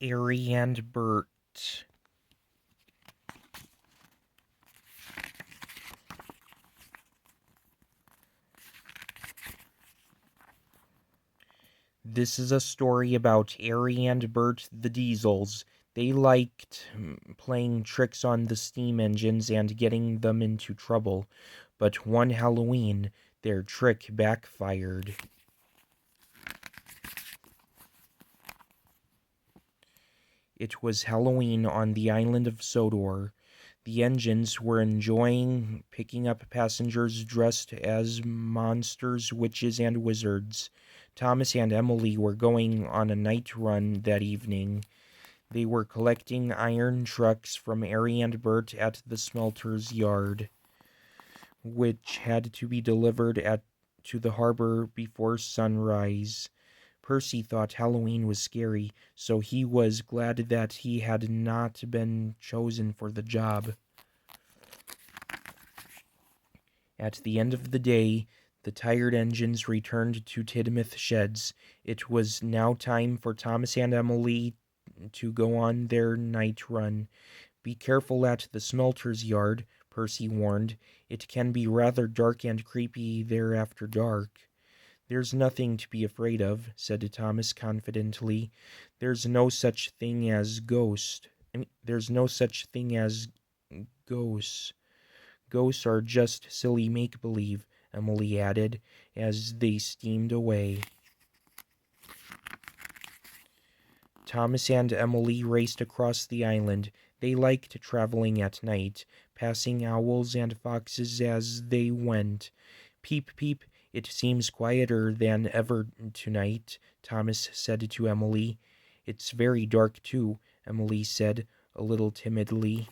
Arry and Bert. This is a story about Arry and Bert the Diesels. They liked playing tricks on the steam engines and getting them into trouble, but one Halloween, their trick backfired. It was Halloween on the island of Sodor. The engines were enjoying picking up passengers dressed as monsters, witches, and wizards. Thomas and Emily were going on a night run that evening. They were collecting iron trucks from Arry and Bert at the smelter's yard, which had to be delivered to the harbor before sunrise. Percy thought Halloween was scary, so he was glad that he had not been chosen for the job. At the end of the day, the tired engines returned to Tidmouth Sheds. It was now time for Thomas and Emily to go on their night run. "Be careful at the smelter's yard," Percy warned. "It can be rather dark and creepy there after dark." "There's nothing to be afraid of," said Thomas confidently. There's no such thing as ghosts. Ghosts are just silly make-believe," Emily added, as they steamed away. Thomas and Emily raced across the island. They liked traveling at night, passing owls and foxes as they went. "Peep, peep, it seems quieter than ever tonight," Thomas said to Emily. "It's very dark, too," Emily said, a little timidly.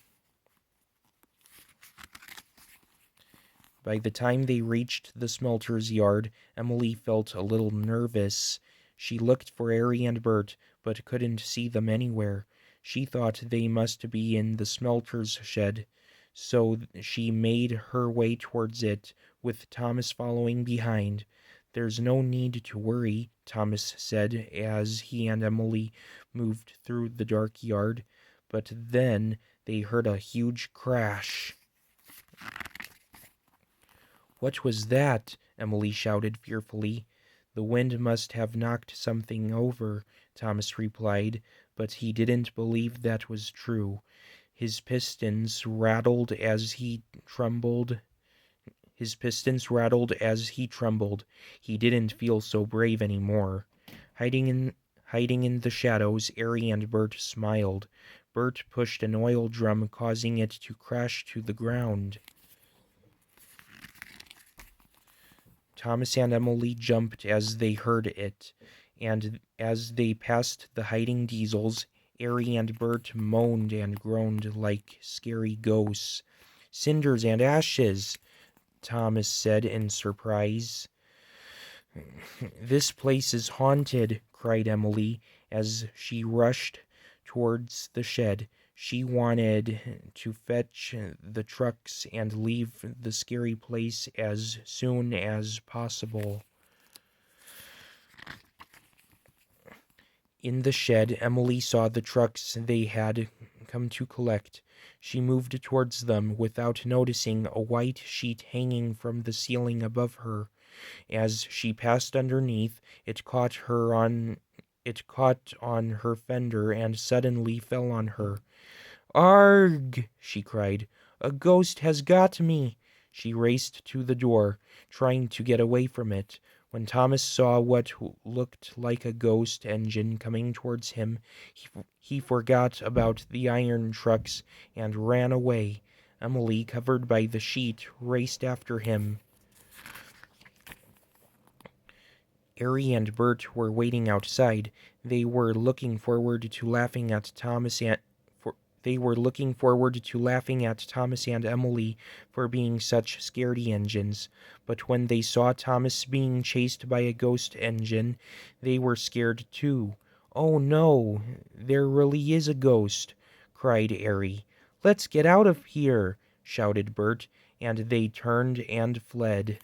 By the time they reached the smelter's yard, Emily felt a little nervous. She looked for Arry and Bert, but couldn't see them anywhere. She thought they must be in the smelter's shed, so she made her way towards it, with Thomas following behind. "There's no need to worry," Thomas said as he and Emily moved through the dark yard. But then they heard a huge crash. "What was that?" Emily shouted fearfully. "The wind must have knocked something over," Thomas replied, but he didn't believe that was true. His pistons rattled as he trembled. He didn't feel so brave anymore. Hiding in the shadows, Arry and Bert smiled. Bert pushed an oil drum, causing it to crash to the ground. Thomas and Emily jumped as they heard it, and as they passed the hiding diesels, Arry and Bert moaned and groaned like scary ghosts. "Cinders and ashes," Thomas said in surprise. "This place is haunted," cried Emily as she rushed towards the shed. She wanted to fetch the trucks and leave the scary place as soon as possible. In the shed, Emily saw the trucks they had come to collect. She moved towards them without noticing a white sheet hanging from the ceiling above her. As she passed underneath, it caught on her fender and suddenly fell on her. "Arg!" she cried. "A ghost has got me!" She raced to the door, trying to get away from it. When Thomas saw what looked like a ghost engine coming towards him, he forgot about the iron trucks and ran away. Emily, covered by the sheet, raced after him. Arry and Bert were waiting outside. They were looking forward to laughing at Thomas and Emily for being such scaredy engines. But when they saw Thomas being chased by a ghost engine, they were scared too. "Oh no, there really is a ghost!" cried Arry. "Let's get out of here!" shouted Bert, and they turned and fled.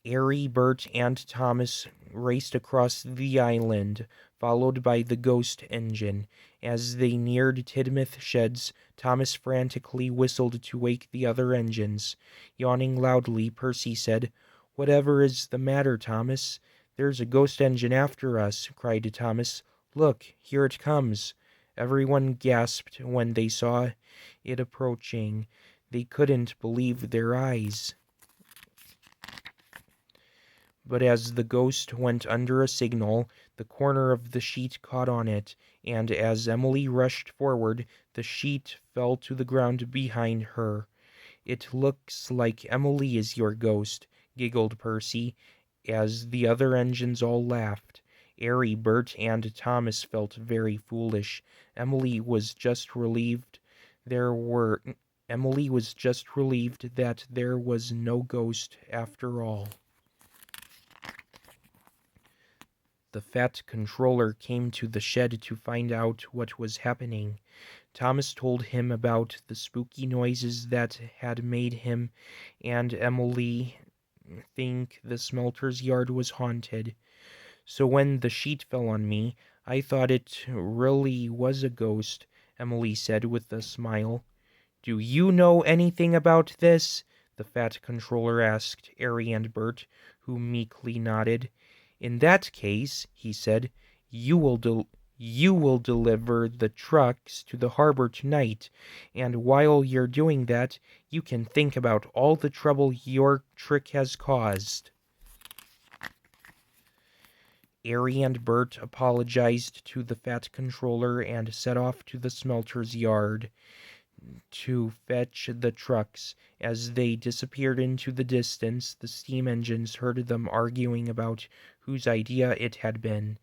Arry, Bert, and Thomas raced across the island, followed by the ghost engine. As they neared Tidmouth Sheds, Thomas frantically whistled to wake the other engines. Yawning loudly, Percy said, "Whatever is the matter, Thomas?" "There's a ghost engine after us," cried Thomas. "Look, here it comes." Everyone gasped when they saw it approaching. They couldn't believe their eyes. But as the ghost went under a signal, the corner of the sheet caught on it, and as Emily rushed forward, the sheet fell to the ground behind her. "It looks like Emily is your ghost," giggled Percy, as the other engines all laughed. Arry, Bert, and Thomas felt very foolish. Emily was just relieved that there was no ghost after all. The Fat Controller came to the shed to find out what was happening. Thomas told him about the spooky noises that had made him and Emily think the smelter's yard was haunted. "So when the sheet fell on me, I thought it really was a ghost," Emily said with a smile. "Do you know anything about this?" the Fat Controller asked Arry and Bert, who meekly nodded. "In that case," he said, you will deliver the trucks to the harbor tonight, and while you're doing that, you can think about all the trouble your trick has caused." Arry and Bert apologized to the Fat Controller and set off to the smelter's yard to fetch the trucks. As they disappeared into the distance, the steam engines heard them arguing about whose idea it had been.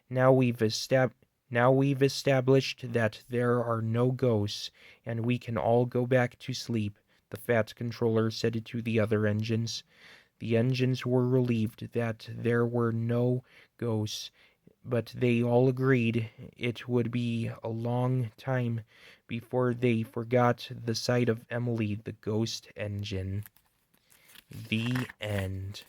Now we've established that there are no ghosts, and we can all go back to sleep," the Fat Controller said to the other engines. The engines were relieved that there were no ghosts, but they all agreed it would be a long time before they forgot the sight of Emily the ghost engine. The end.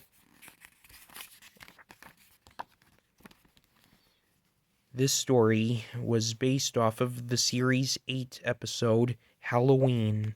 This story was based off of the series 8 episode Halloween.